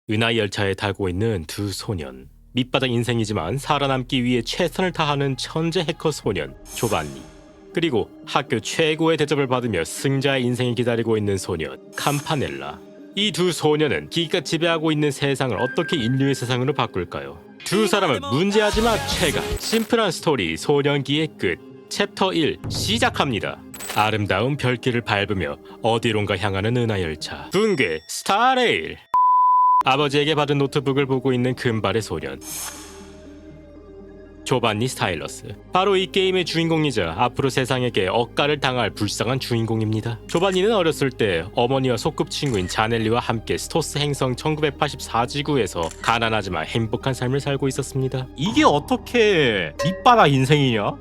은하의 열차에 타고 있는 두 소년. 밑바닥 인생이지만 살아남기 위해 최선을 다하는 천재 해커 소년 조반니. 그리고 학교 최고의 대접을 받으며 승자의 인생이 기다리고 있는 소년 캄파넬라. 이 두 소년은 기가 지배하고 있는 세상을 어떻게 인류의 세상으로 바꿀까요? 두 사람은 문제하지만 최강 심플한 스토리 소년기의 끝 챕터 1 시작합니다. 아름다운 별길을 밟으며 어디론가 향하는 은하열차 붕괴 스타레일. 아버지에게 받은 노트북을 보고 있는 금발의 소년 조반니 스타일러스. 바로 이 게임의 주인공이자 앞으로 세상에게 억가를 당할 불쌍한 주인공입니다. 조반니는 어렸을 때 어머니와 소꿉친구인 자넬리와 함께 스토스 행성 1984지구에서 가난하지만 행복한 삶을 살고 있었습니다. 이게 어떻게 밑바닥 인생이냐?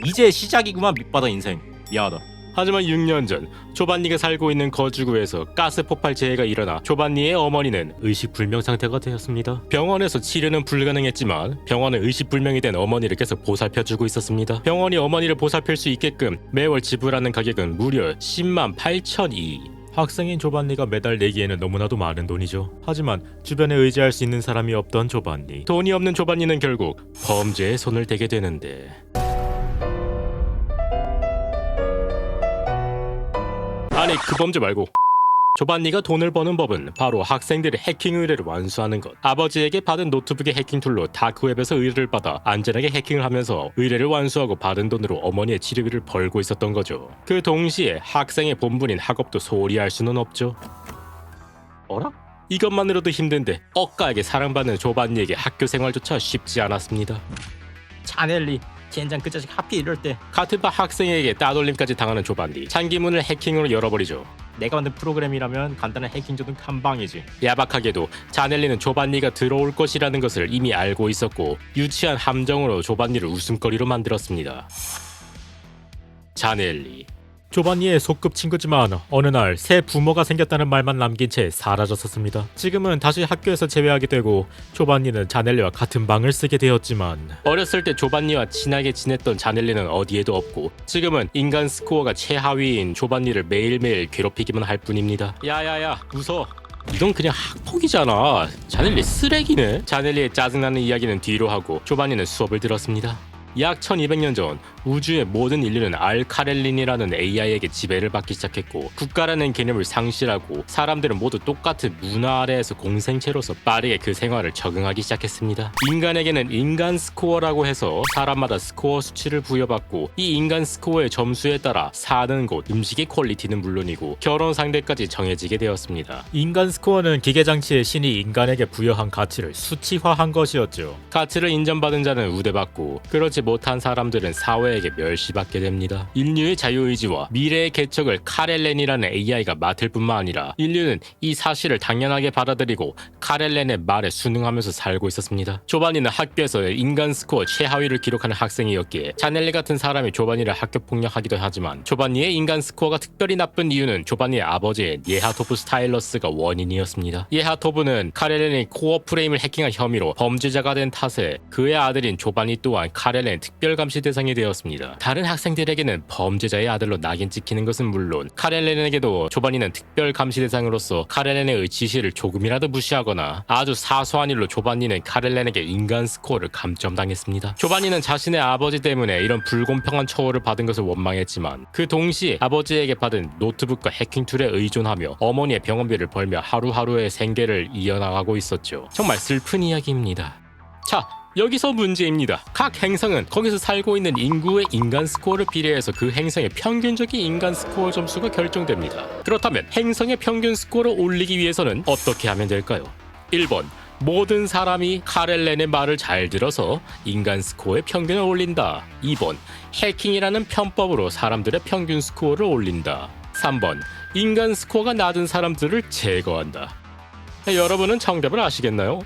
이제 시작이구만. 밑바닥 인생. 미안하다. 하지만 6년 전 조반니가 살고 있는 거주구에서 가스 폭발 재해가 일어나 조반니의 어머니는 의식불명 상태가 되었습니다. 병원에서 치료는 불가능했지만 병원은 의식불명이 된 어머니를 계속 보살펴주고 있었습니다. 병원이 어머니를 보살필 수 있게끔 매월 지불하는 가격은 무려 10만 8천이. 학생인 조반니가 매달 내기에는 너무나도 많은 돈이죠. 하지만 주변에 의지할 수 있는 사람이 없던 조반니. 돈이 없는 조반니는 결국 범죄에 손을 대게 되는데, 아니 그 범죄 말고 조반니가 돈을 버는 법은 바로 학생들의 해킹 의뢰를 완수하는 것. 아버지에게 받은 노트북의 해킹 툴로 다크웹에서 의뢰를 받아 안전하게 해킹을 하면서 의뢰를 완수하고 받은 돈으로 어머니의 치료비를 벌고 있었던 거죠. 그 동시에 학생의 본분인 학업도 소홀히 할 수는 없죠. 어라? 이것만으로도 힘든데 억가에게 사랑받는 조반니에게 학교 생활조차 쉽지 않았습니다. 자넬리 젠장 그 자식 하필 이럴 때 같은 반 학생에게 따돌림까지 당하는 조반니. 창기문을 해킹으로 열어버리죠. 내가 만든 프로그램이라면 간단한 해킹조는 한 방이지. 야박하게도 자넬리는 조반니가 들어올 것이라는 것을 이미 알고 있었고 유치한 함정으로 조반니를 웃음거리로 만들었습니다. 자넬리. 조반니의 소꿉친구지만 어느 날 새 부모가 생겼다는 말만 남긴 채 사라졌었습니다. 지금은 다시 학교에서 제외하게 되고 조반니는 자넬리와 같은 방을 쓰게 되었지만 어렸을 때 조반니와 친하게 지냈던 자넬리는 어디에도 없고 지금은 인간 스코어가 최하위인 조반니를 매일매일 괴롭히기만 할 뿐입니다. 야야야 웃어. 이건 그냥 학폭이잖아. 자넬리 쓰레기네. 자넬리의 짜증나는 이야기는 뒤로 하고 조반니는 수업을 들었습니다. 약 1200년 전 우주의 모든 인류는 알카렐린이라는 AI에게 지배를 받기 시작했고 국가라는 개념을 상실하고 사람들은 모두 똑같은 문화 아래에서 공생체로서 빠르게 그 생활을 적응하기 시작했습니다. 인간에게는 인간 스코어라고 해서 사람마다 스코어 수치를 부여받고 이 인간 스코어의 점수에 따라 사는 곳, 음식의 퀄리티는 물론이고 결혼 상대까지 정해지게 되었습니다. 인간 스코어는 기계장치의 신이 인간에게 부여한 가치를 수치화한 것이었죠. 가치를 인정받은 자는 우대받고 그렇지 못한 사람들은 사회에게 멸시받게 됩니다. 인류의 자유의지와 미래의 개척을 카렐렌이라는 AI가 맡을 뿐만 아니라 인류는 이 사실을 당연하게 받아들이고 카렐렌의 말에 순응하면서 살고 있었습니다. 조반니는 학교에서 인간 스코어 최하위를 기록하는 학생이었기에 자넬리 같은 사람이 조반니를 학교 폭력하기도 하지만 조반니의 인간 스코어가 특별히 나쁜 이유는 조반니의 아버지인 예하토브 스타일러스가 원인이었습니다. 예하토브는 카렐렌의 코어 프레임을 해킹한 혐의로 범죄자가 된 탓에 그의 아들인 조반니 또한 카렐렌 특별감시 대상이 되었습니다. 다른 학생들에게는 범죄자의 아들로 낙인 찍히는 것은 물론 카렐렌에게도 조반니는 특별감시 대상으로서 카렐렌의 지시를 조금이라도 무시하거나 아주 사소한 일로 조반니는 카렐렌에게 인간 스코어를 감점당했습니다. 조반니는 자신의 아버지 때문에 이런 불공평한 처우를 받은 것을 원망했지만 그 동시에 아버지에게 받은 노트북과 해킹 툴에 의존하며 어머니의 병원비를 벌며 하루하루의 생계를 이어나가고 있었죠. 정말 슬픈 이야기입니다. 자, 여기서 문제입니다. 각 행성은 거기서 살고 있는 인구의 인간 스코어를 비례해서 그 행성의 평균적인 인간 스코어 점수가 결정됩니다. 그렇다면 행성의 평균 스코어를 올리기 위해서는 어떻게 하면 될까요? 1번. 모든 사람이 카렐렌의 말을 잘 들어서 인간 스코어의 평균을 올린다. 2번. 해킹이라는 편법으로 사람들의 평균 스코어를 올린다. 3번. 인간 스코어가 낮은 사람들을 제거한다. 여러분은 정답을 아시겠나요?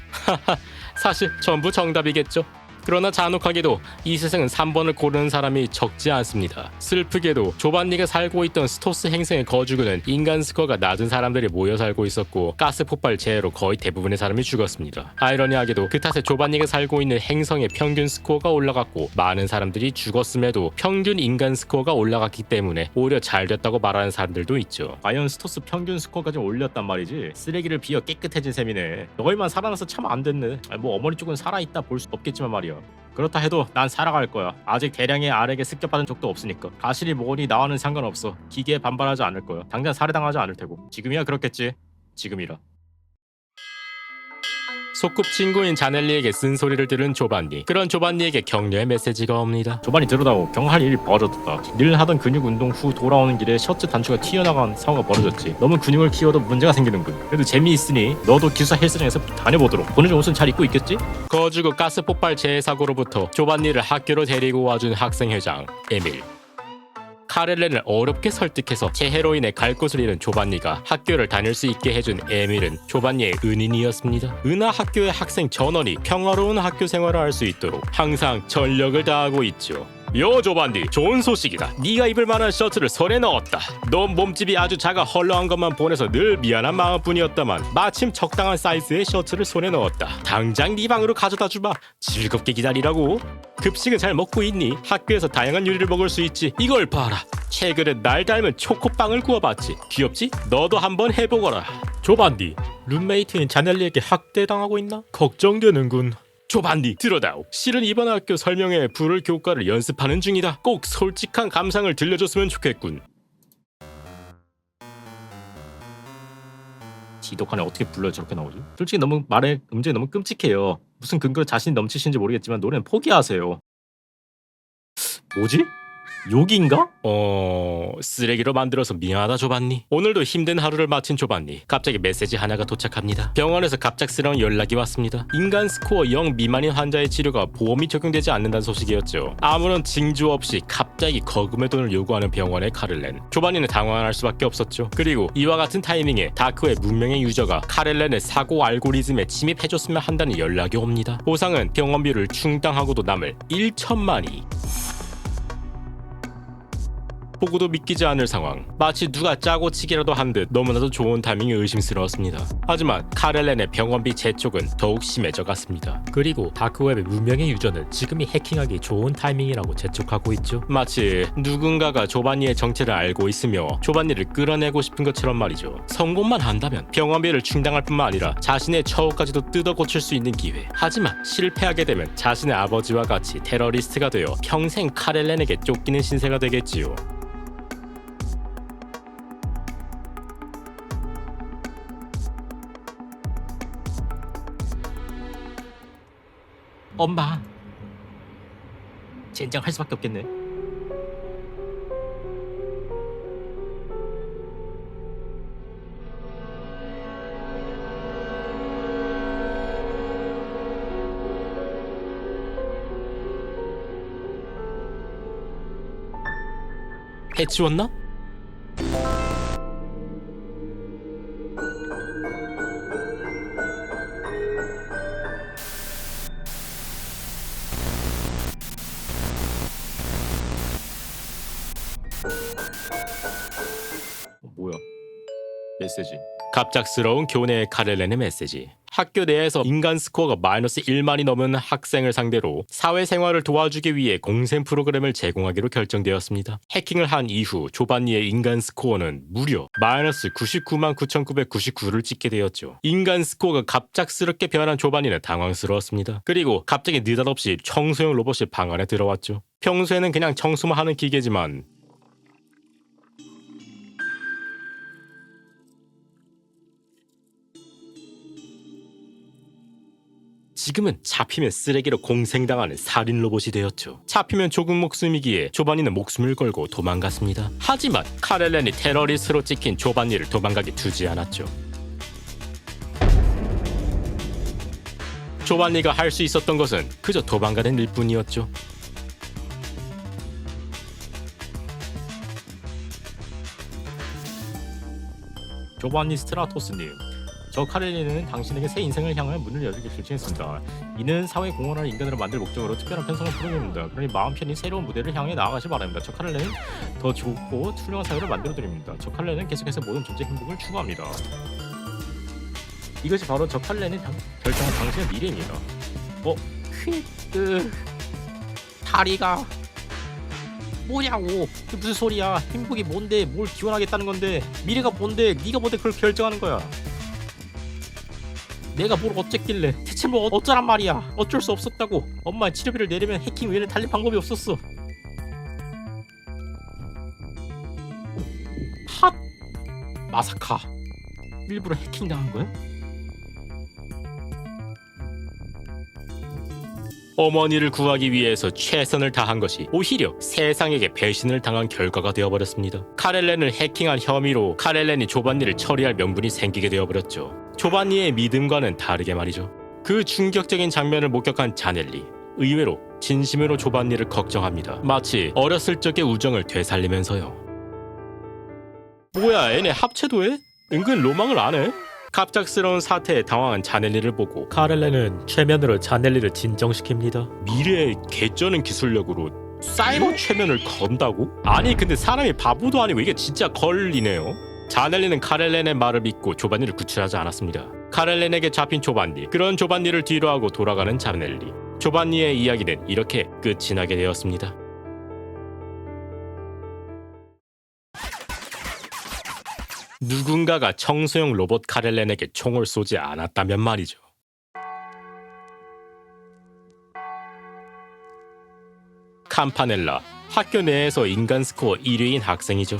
사실 전부 정답이겠죠. 그러나 잔혹하게도 이 세상은 3번을 고르는 사람이 적지 않습니다. 슬프게도 조반니가 살고 있던 스토스 행성의 거주구는 인간 스코어가 낮은 사람들이 모여 살고 있었고 가스 폭발 재해로 거의 대부분의 사람이 죽었습니다. 아이러니하게도 그 탓에 조반니가 살고 있는 행성의 평균 스코어가 올라갔고 많은 사람들이 죽었음에도 평균 인간 스코어가 올라갔기 때문에 오히려 잘 됐다고 말하는 사람들도 있죠. 과연 스토스 평균 스코어까지 올렸단 말이지. 쓰레기를 비워 깨끗해진 셈이네. 너희만 살아나서 참 안 됐네. 뭐 어머니 쪽은 살아있다 볼 수 없겠지만 말이야. 그렇다 해도 난 살아갈 거야. 아직 대량의 알에게 습격받은 적도 없으니까. 가실이 뭐니 나와는 상관없어. 기계에 반발하지 않을 거야. 당장 살해당하지 않을 테고. 지금이야 그렇겠지. 지금이라. 소꿉친구인 자넬리에게 쓴소리를 들은 조반니. 그런 조반니에게 격려의 메시지가 옵니다. 조반니 들어다오. 경할 일이 벌어졌다. 늘 하던 근육 운동 후 돌아오는 길에 셔츠 단추가 튀어나간 사고가 벌어졌지. 너무 근육을 키워도 문제가 생기는군. 그래도 재미있으니 너도 기숙사 헬스장에서 다녀보도록. 보내준 옷은 잘 입고 있겠지? 거주구 가스 폭발 재해 사고로부터 조반니를 학교로 데리고 와준 학생회장 에밀. 카렐렌을 어렵게 설득해서 재해로 인해 갈 곳을 잃은 조반니가 학교를 다닐 수 있게 해준 에밀은 조반니의 은인이었습니다. 은하 학교의 학생 전원이 평화로운 학교 생활을 할 수 있도록 항상 전력을 다하고 있죠. 요 조반니, 좋은 소식이다. 네가 입을 만한 셔츠를 손에 넣었다. 너 몸집이 아주 작아 헐렁한 것만 보내서 늘 미안한 마음뿐이었다만 마침 적당한 사이즈의 셔츠를 손에 넣었다. 당장 네 방으로 가져다 주마. 즐겁게 기다리라고. 급식은 잘 먹고 있니? 학교에서 다양한 요리를 먹을 수 있지. 이걸 봐라. 최근에 날 닮은 초코빵을 구워봤지. 귀엽지? 너도 한번 해보거라. 조반니, 룸메이트인 자넬리에게 학대당하고 있나? 걱정되는군. 조반니, 들어다오. 실은 이번 학교 설명회 불을 교과를 연습하는 중이다. 꼭 솔직한 감상을 들려줬으면 좋겠군. 지독하네. 어떻게 불러야 저렇게 나오지? 솔직히 너무 말의 음질이 너무 끔찍해요. 무슨 근거로 자신이 넘치시는지 모르겠지만 노래는 포기하세요. 뭐지? 욕인가? 쓰레기로 만들어서 미안하다 조반니. 오늘도 힘든 하루를 마친 조반니. 갑자기 메시지 하나가 도착합니다. 병원에서 갑작스러운 연락이 왔습니다. 인간 스코어 0 미만인 환자의 치료가 보험이 적용되지 않는다는 소식이었죠. 아무런 징조 없이 갑자기 거금의 돈을 요구하는 병원의 카렐렌. 조반니는 당황할 수밖에 없었죠. 그리고 이와 같은 타이밍에 다크의 문명의 유저가 카렐렌의 사고 알고리즘에 침입해줬으면 한다는 연락이 옵니다. 보상은 병원비를 충당하고도 남을 1천만이. 보고도 믿기지 않을 상황. 마치 누가 짜고 치기라도 한 듯 너무나도 좋은 타이밍이 의심스러웠습니다. 하지만 카렐렌의 병원비 재촉은 더욱 심해져 갔습니다. 그리고 다크웹의 문명의 유저는 지금이 해킹하기 좋은 타이밍이라고 재촉하고 있죠. 마치 누군가가 조반니의 정체를 알고 있으며 조반니를 끌어내고 싶은 것처럼 말이죠. 성공만 한다면 병원비를 충당할 뿐만 아니라 자신의 처우까지도 뜯어 고칠 수 있는 기회. 하지만 실패하게 되면 자신의 아버지와 같이 테러리스트가 되어 평생 카렐렌에게 쫓기는 신세가 되겠지요. 엄마, 젠장 할 수밖에 없겠네. 해치웠나? 뭐야? 메시지. 갑작스러운 교내의 카렐렌의 메시지. 학교 내에서 인간 스코어가 마이너스 1만이 넘은 학생을 상대로 사회생활을 도와주기 위해 공생 프로그램을 제공하기로 결정되었습니다. 해킹을 한 이후 조반니의 인간 스코어는 무려 마이너스 99만 9,999를 찍게 되었죠. 인간 스코어가 갑작스럽게 변한 조반니는 당황스러웠습니다. 그리고 갑자기 느닷없이 청소용 로봇이 방 안에 들어왔죠. 평소에는 그냥 청소만 하는 기계지만 지금은 잡히면 쓰레기로 공생당하는 살인 로봇이 되었죠. 잡히면 조금 목숨이기에 조반니는 목숨을 걸고 도망갔습니다. 하지만 카렐렌이 테러리스트로 찍힌 조반니를 도망가게 두지 않았죠. 조반니가 할 수 있었던 것은 그저 도망가는 일뿐이었죠. 조반니 스트라토스님, 저 카렐리는 당신에게 새 인생을 향한 문을 열기 결정했습니다. 이는 사회 공헌할 인간으로 만들 목적으로 특별한 편성을 풀어냅니다. 그러니 마음 편히 새로운 무대를 향해 나아가시 바랍니다. 저 카렐리는 더 좋고 훌륭한 사회를 만들어 드립니다. 저 카렐리는 계속해서 모든 존재 행복을 추구합니다. 이것이 바로 저 카렐리는 결정한 당신의 미래입니다. 다리가 뭐냐고. 그게 무슨 소리야. 행복이 뭔데, 뭘 기원하겠다는 건데, 미래가 뭔데, 네가 뭔데 그걸 결정하는 거야. 내가 뭘 어쨌길래, 대체 뭐 어쩌란 말이야. 어쩔 수 없었다고. 엄마의 치료비를 내려면 해킹 외에는 달리 방법이 없었어. 핫! 마사카 일부러 해킹당한 거야? 어머니를 구하기 위해서 최선을 다한 것이 오히려 세상에게 배신을 당한 결과가 되어버렸습니다. 카렐렌을 해킹한 혐의로 카렐렌이 조반니를 처리할 명분이 생기게 되어버렸죠. 조반니의 믿음과는 다르게 말이죠. 그 충격적인 장면을 목격한 자넬리, 의외로 진심으로 조반니를 걱정합니다. 마치 어렸을 적의 우정을 되살리면서요. 뭐야, 애네 합체도 해? 은근 로망을 안 해? 갑작스러운 사태에 당황한 자넬리를 보고 카렐렌은 최면으로 자넬리를 진정시킵니다. 미래의 개쩌는 기술력으로 사이버 최면을 건다고? 아니 근데 사람이 바보도 아니고 이게 진짜 걸리네요. 자넬리는 카렐렌의 말을 믿고 조반니를 구출하지 않았습니다. 카렐렌에게 잡힌 조반니, 그런 조반니를 뒤로하고 돌아가는 자넬리. 조반니의 이야기는 이렇게 끝이 나게 되었습니다. 누군가가 청소용 로봇 카렐렌에게 총을 쏘지 않았다면 말이죠. 캄파넬라, 학교 내에서 인간 스코어 1위인 학생이죠.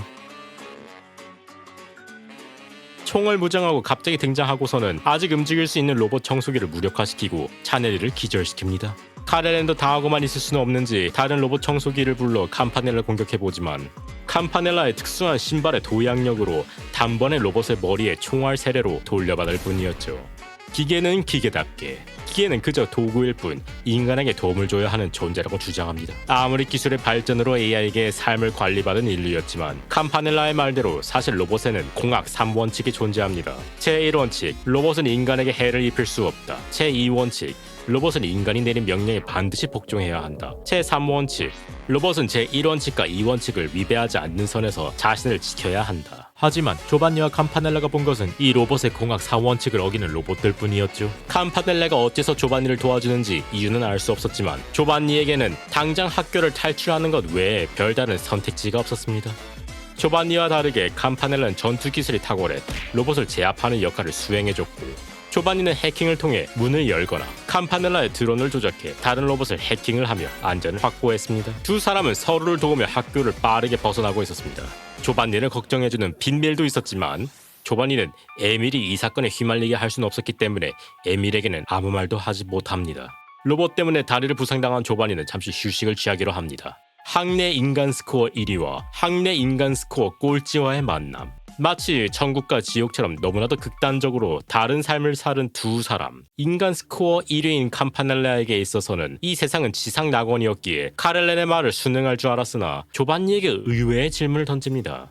총을 무장하고 갑자기 등장하고서는 아직 움직일 수 있는 로봇 청소기를 무력화시키고 자넬리를 기절시킵니다. 카렐렌도 당하고만 있을 수는 없는지 다른 로봇 청소기를 불러 캄파넬라를 공격해보지만 캄파넬라의 특수한 신발의 도약력으로 단번에 로봇의 머리에 총알 세례로 돌려받을 뿐이었죠. 기계는 기계답게, 기계는 그저 도구일 뿐 인간에게 도움을 줘야 하는 존재라고 주장합니다. 아무리 기술의 발전으로 AI에게 삶을 관리받은 인류였지만 캄파넬라의 말대로 사실 로봇에는 공학 3원칙이 존재합니다. 제1원칙, 로봇은 인간에게 해를 입힐 수 없다. 제2원칙, 로봇은 인간이 내린 명령에 반드시 복종해야 한다. 제3원칙, 로봇은 제1원칙과 2원칙을 위배하지 않는 선에서 자신을 지켜야 한다. 하지만 조반니와 캄파넬라가 본 것은 이 로봇의 공학 4원칙을 어기는 로봇들 뿐이었죠. 캄파넬라가 어째서 조반니를 도와주는지 이유는 알 수 없었지만 조반니에게는 당장 학교를 탈출하는 것 외에 별다른 선택지가 없었습니다. 조반니와 다르게 캄파넬라는 전투 기술이 탁월해 로봇을 제압하는 역할을 수행해줬고, 조반니는 해킹을 통해 문을 열거나 캄파넬라의 드론을 조작해 다른 로봇을 해킹을 하며 안전을 확보했습니다. 두 사람은 서로를 도우며 학교를 빠르게 벗어나고 있었습니다. 조반니를 걱정해주는 빈밀도 있었지만 조반니는 에밀이 이 사건에 휘말리게 할 수는 없었기 때문에 에밀에게는 아무 말도 하지 못합니다. 로봇 때문에 다리를 부상당한 조반니는 잠시 휴식을 취하기로 합니다. 학내 인간 스코어 1위와 학내 인간 스코어 꼴찌와의 만남. 마치 천국과 지옥처럼 너무나도 극단적으로 다른 삶을 사는 두 사람. 인간 스코어 1위인 캄파넬라에게 있어서는 이 세상은 지상 낙원이었기에 카렐렌의 말을 순응할 줄 알았으나 조반니에게 의외의 질문을 던집니다.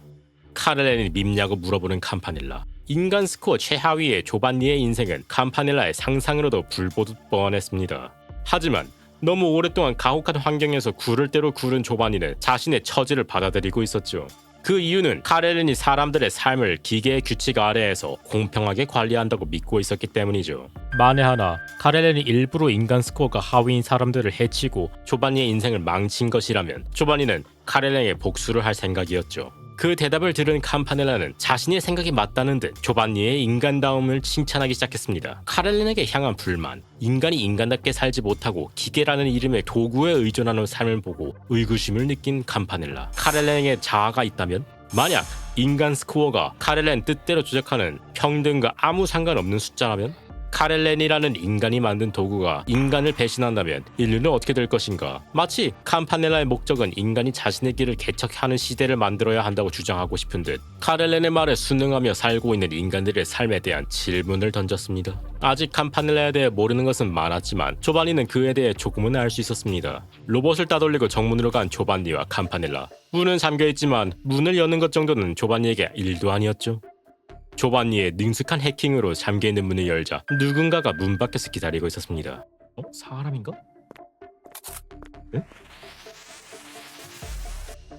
카렐렌이 밉냐고 물어보는 캄파넬라. 인간 스코어 최하위의 조반니의 인생은 캄파넬라의 상상으로도 불보듯 뻔했습니다. 하지만 너무 오랫동안 가혹한 환경에서 구를 대로 구른 조반니는 자신의 처지를 받아들이고 있었죠. 그 이유는 카렐렌이 사람들의 삶을 기계의 규칙 아래에서 공평하게 관리한다고 믿고 있었기 때문이죠. 만에 하나 카렐렌이 일부러 인간 스코어가 하위인 사람들을 해치고 조반니의 인생을 망친 것이라면 조반니는 카렐렌에게 복수를 할 생각이었죠. 그 대답을 들은 캄파넬라는 자신의 생각이 맞다는 듯 조반니의 인간다움을 칭찬하기 시작했습니다. 카렐렌에게 향한 불만, 인간이 인간답게 살지 못하고 기계라는 이름의 도구에 의존하는 삶을 보고 의구심을 느낀 캄파넬라. 카렐렌에게 자아가 있다면? 만약 인간 스코어가 카렐렌 뜻대로 조작하는 평등과 아무 상관없는 숫자라면? 카렐렌이라는 인간이 만든 도구가 인간을 배신한다면 인류는 어떻게 될 것인가? 마치 캄파넬라의 목적은 인간이 자신의 길을 개척하는 시대를 만들어야 한다고 주장하고 싶은 듯 카렐렌의 말에 순응하며 살고 있는 인간들의 삶에 대한 질문을 던졌습니다. 아직 캄파넬라에 대해 모르는 것은 많았지만 조반니는 그에 대해 조금은 알 수 있었습니다. 로봇을 따돌리고 정문으로 간 조반니와 캄파넬라. 문은 잠겨있지만 문을 여는 것 정도는 조반니에게 일도 아니었죠. 조반니의 능숙한 해킹으로 잠겨있는 문을 열자 누군가가 문 밖에서 기다리고 있었습니다. 사람인가? 응?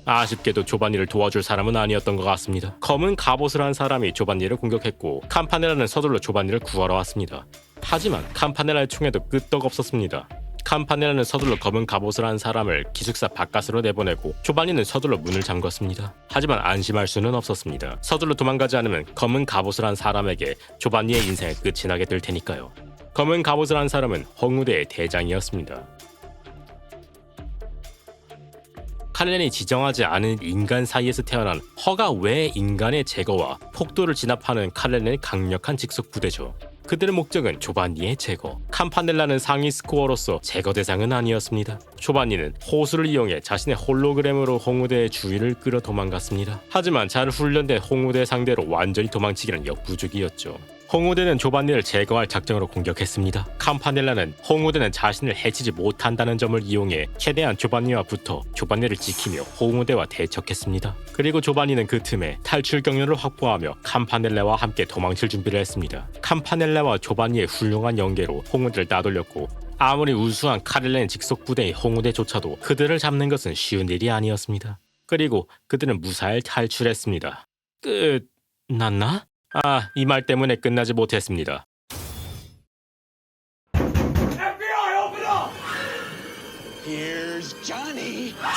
아쉽게도 조반니를 도와줄 사람은 아니었던 것 같습니다. 검은 갑옷을 한 사람이 조반니를 공격했고 캄파넬라는 서둘러 조반니를 구하러 왔습니다. 하지만 캄파넬라의 총에도 끄떡없었습니다. 캄파넬라는 서둘러 검은 갑옷을 한 사람을 기숙사 바깥으로 내보내고 조반니는 서둘러 문을 잠궜습니다. 하지만 안심할 수는 없었습니다. 서둘러 도망가지 않으면 검은 갑옷을 한 사람에게 조반니의 인생의 끝이 나게 될 테니까요. 검은 갑옷을 한 사람은 홍우대의 대장이었습니다. 칼렌이 지정하지 않은 인간 사이에서 태어난 허가 외 인간의 제거와 폭도를 진압하는 칼렌의 강력한 직속 부대죠. 그들의 목적은 조반니의 제거. 캄파넬라는 상위 스코어로서 제거 대상은 아니었습니다. 조반니는 호수를 이용해 자신의 홀로그램으로 홍우대의 주위를 끌어 도망갔습니다. 하지만 잘 훈련된 홍우대 상대로 완전히 도망치기는 역부족이었죠. 홍우대는 조반니를 제거할 작정으로 공격했습니다. 캄파넬라는 홍우대는 자신을 해치지 못한다는 점을 이용해 최대한 조반니와 붙어 조반니를 지키며 홍우대와 대척했습니다. 그리고 조반니는 그 틈에 탈출 경로를 확보하며 캄파넬라와 함께 도망칠 준비를 했습니다. 캄파넬라와 조반니의 훌륭한 연계로 홍우대를 따돌렸고 아무리 우수한 카렐렌 직속 부대인 홍우대조차도 그들을 잡는 것은 쉬운 일이 아니었습니다. 그리고 그들은 무사히 탈출했습니다. 끝났나? 이 말 때문에 끝나지 못했습니다.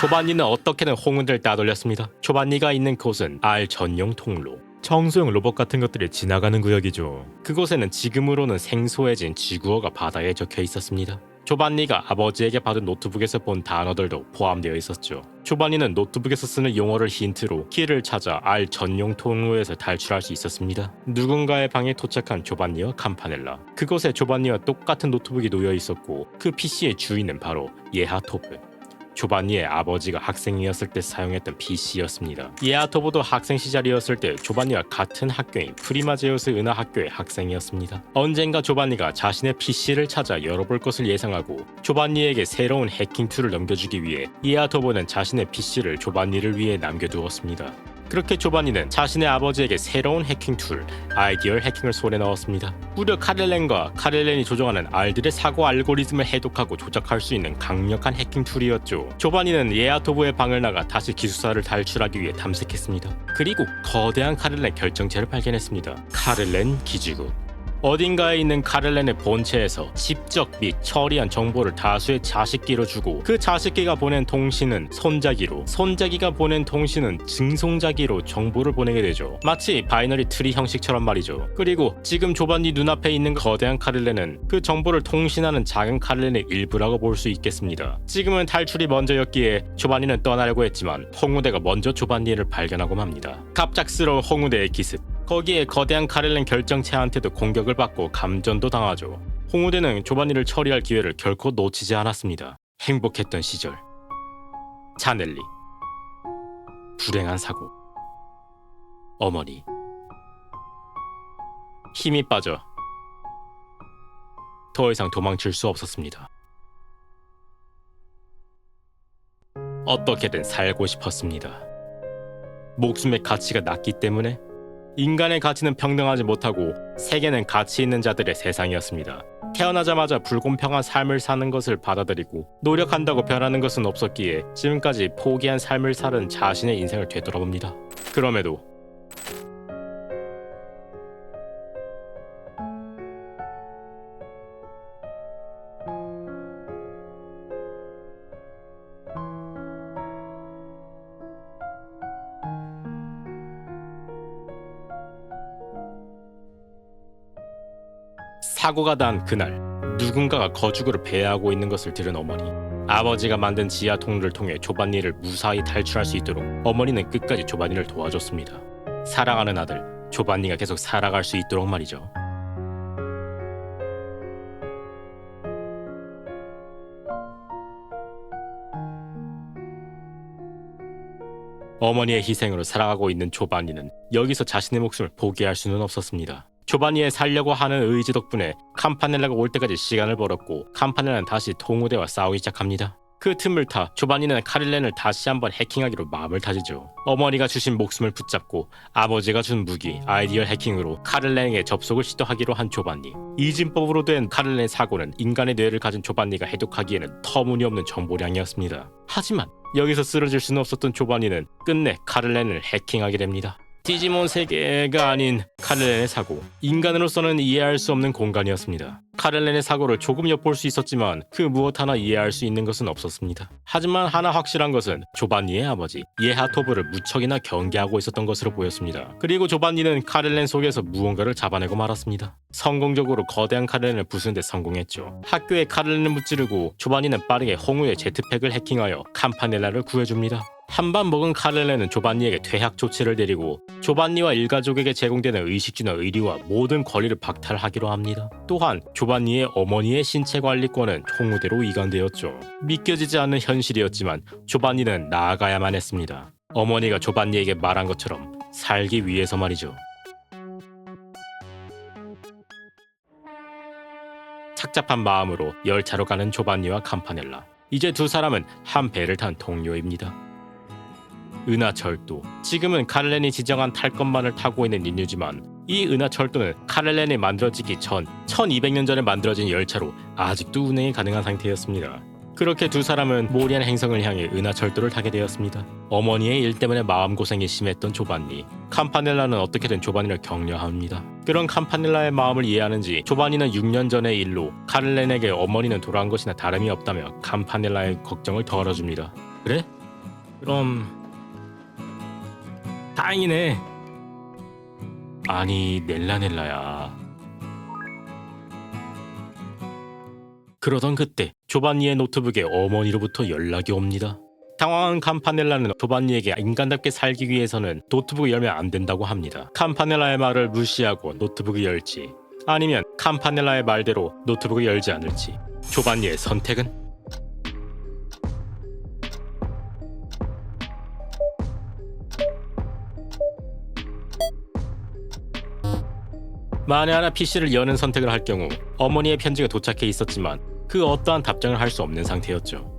조반니는 어떻게든 홍우대를 따돌렸습니다. 조반니가 있는 곳은 알 전용 통로. 청소용 로봇 같은 것들이 지나가는 구역이죠. 그곳에는 지금으로는 생소해진 지구어가 바닥에 적혀 있었습니다. 조반니가 아버지에게 받은 노트북에서 본 단어들도 포함되어 있었죠. 조반니는 노트북에서 쓰는 용어를 힌트로 키를 찾아 알 전용 통로에서 탈출할 수 있었습니다. 누군가의 방에 도착한 조반니와 캄파넬라. 그곳에 조반니와 똑같은 노트북이 놓여 있었고 그 PC의 주인은 바로 예하토브. 조반니의 아버지가 학생이었을 때 사용했던 PC였습니다. 예하토브도 학생 시절이었을 때 조반니와 같은 학교인 프리마제우스 은하 학교의 학생이었습니다. 언젠가 조반니가 자신의 PC를 찾아 열어볼 것을 예상하고 조반니에게 새로운 해킹 툴을 넘겨주기 위해 예하토브는 자신의 PC를 조반니를 위해 남겨두었습니다. 그렇게 조반니는 자신의 아버지에게 새로운 해킹 툴, 아이디얼 해킹을 손에 넣었습니다. 무려 카렐렌과 카렐렌이 조종하는 알들의 사고 알고리즘을 해독하고 조작할 수 있는 강력한 해킹 툴이었죠. 조반니는 예하토브의 방을 나가 다시 기숙사를 탈출하기 위해 탐색했습니다. 그리고 거대한 카렐렌 결정체를 발견했습니다. 카렐렌 기지국. 어딘가에 있는 카렐렌의 본체에서 집적 및 처리한 정보를 다수의 자식기로 주고 그 자식기가 보낸 통신은 손자기로, 손자기가 보낸 통신은 증송자기로 정보를 보내게 되죠. 마치 바이너리 트리 형식처럼 말이죠. 그리고 지금 조반니 눈앞에 있는 거대한 카렐렌은 그 정보를 통신하는 작은 카렐렌의 일부라고 볼 수 있겠습니다. 지금은 탈출이 먼저였기에 조반니는 떠나려고 했지만 홍우대가 먼저 조반니를 발견하고 맙니다. 갑작스러운 홍우대의 기습. 거기에 거대한 카렐렌 결정체한테도 공격을 받고 감전도 당하죠. 홍우대는 조반니를 처리할 기회를 결코 놓치지 않았습니다. 행복했던 시절. 자넬리. 불행한 사고. 어머니. 힘이 빠져 더 이상 도망칠 수 없었습니다. 어떻게든 살고 싶었습니다. 목숨의 가치가 낮기 때문에 인간의 가치는 평등하지 못하고 세계는 가치 있는 자들의 세상이었습니다. 태어나자마자 불공평한 삶을 사는 것을 받아들이고 노력한다고 변하는 것은 없었기에 지금까지 포기한 삶을 살은 자신의 인생을 되돌아봅니다. 그럼에도 사고가 난 그날 누군가가 거죽으로 배회하고 있는 것을 들은 어머니. 아버지가 만든 지하 통로를 통해 조반니를 무사히 탈출할 수 있도록 어머니는 끝까지 조반니를 도와줬습니다. 사랑하는 아들 조반니가 계속 살아갈 수 있도록 말이죠. 어머니의 희생으로 살아가고 있는 조반니는 여기서 자신의 목숨을 포기할 수는 없었습니다. 조반니의 살려고 하는 의지 덕분에 캄파넬라가 올 때까지 시간을 벌었고 캄파넬라는 다시 통우대와 싸우기 시작합니다. 그 틈을 타 조반니는 카를렌을 다시 한번 해킹하기로 마음을 다지죠. 어머니가 주신 목숨을 붙잡고 아버지가 준 무기 아이디얼 해킹으로 카를렌에게 접속을 시도하기로 한 조반니. 이진법으로 된 카를렌 사고는 인간의 뇌를 가진 조반니가 해독하기에는 터무니없는 정보량이었습니다. 하지만 여기서 쓰러질 수는 없었던 조반니는 끝내 카를렌을 해킹하게 됩니다. 디지몬 세계가 아닌 카를렌의 사고, 인간으로서는 이해할 수 없는 공간이었습니다. 카를렌의 사고를 조금 엿볼 수 있었지만 그 무엇 하나 이해할 수 있는 것은 없었습니다. 하지만 하나 확실한 것은 조반니의 아버지 예하토브를 무척이나 경계하고 있었던 것으로 보였습니다. 그리고 조반니는 카를렌 속에서 무언가를 잡아내고 말았습니다. 성공적으로 거대한 카를렌을 부수는 데 성공했죠. 학교에 카를렌을 무찌르고 조반니는 빠르게 홍우의 제트팩을 해킹하여 캄파넬라를 구해줍니다. 한밤 먹은 카를렌은 조반니에게 퇴학 조치를 내리고 조반니와 일가족에게 제공되는 의식주나 의류와 모든 권리를 박탈하기로 합니다. 또한 조반니의 어머니의 신체 관리권은 홍우대로 이관되었죠. 믿겨지지 않는 현실이었지만 조반니는 나아가야만 했습니다. 어머니가 조반니에게 말한 것처럼 살기 위해서 말이죠. 착잡한 마음으로 열차로 가는 조반니와 캄파넬라. 이제 두 사람은 한 배를 탄 동료입니다. 은하철도. 지금은 카를렌이 지정한 탈 것만을 타고 있는 인류지만 이 은하철도는 카를렌이 만들어지기 전 1200년 전에 만들어진 열차로 아직도 운행이 가능한 상태였습니다. 그렇게 두 사람은 모리안 행성을 향해 은하철도를 타게 되었습니다. 어머니의 일 때문에 마음고생이 심했던 조반니. 캄파넬라는 어떻게든 조반니를 격려합니다. 그런 캄파넬라의 마음을 이해하는지 조반니는 6년 전의 일로 카를렌에게 어머니는 돌아온 것이나 다름이 없다며 캄파넬라의 걱정을 덜어줍니다. 그래? 그럼 다행이네. 아니 넬라넬라야. 그러던 그때 조반니의 노트북에 어머니로부터 연락이 옵니다. 당황한 캄파넬라는 조반니에게 인간답게 살기 위해서는 노트북을 열면 안 된다고 합니다. 캄파넬라의 말을 무시하고 노트북을 열지 아니면 캄파넬라의 말대로 노트북을 열지 않을지. 조반니의 선택은? 만에 하나 PC를 여는 선택을 할 경우 어머니의 편지가 도착해 있었지만 그 어떠한 답장을 할 수 없는 상태였죠.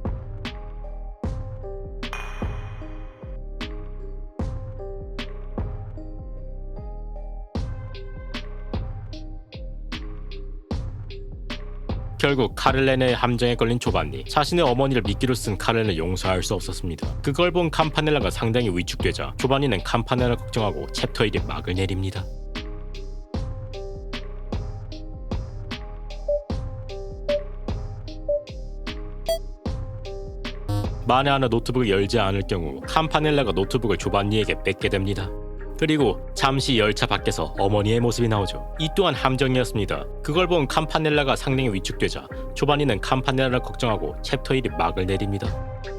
결국 카를렌의 함정에 걸린 조반니. 자신의 어머니를 미끼로 쓴 카를렌을 용서할 수 없었습니다. 그걸 본 캄파넬라가 상당히 위축되자 조반니는 캄파넬라를 걱정하고 챕터 1에 막을 내립니다. 만에 하나 노트북을 열지 않을 경우 캄파넬라가 노트북을 조반니에게 뺏게 됩니다. 그리고 잠시 열차 밖에서 어머니의 모습이 나오죠. 이 또한 함정이었습니다. 그걸 본 캄파넬라가 상당히 위축되자 조반니는 캄파넬라를 걱정하고 챕터 1이 막을 내립니다.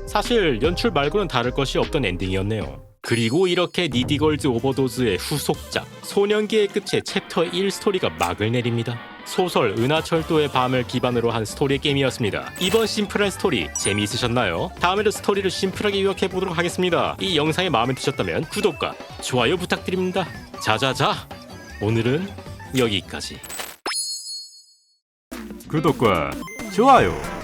사실 연출 말고는 다를 것이 없던 엔딩이었네요. 그리고 이렇게 니디걸즈 오버도즈의 후속작 소년기의 끝에 챕터 1 스토리가 막을 내립니다. 소설 은하철도의 밤을 기반으로 한 스토리 게임이었습니다. 이번 심플한 스토리 재미있으셨나요? 다음에도 스토리를 심플하게 요약해보도록 하겠습니다. 이 영상이 마음에 드셨다면 구독과 좋아요 부탁드립니다. 자자자, 오늘은 여기까지. 구독과 좋아요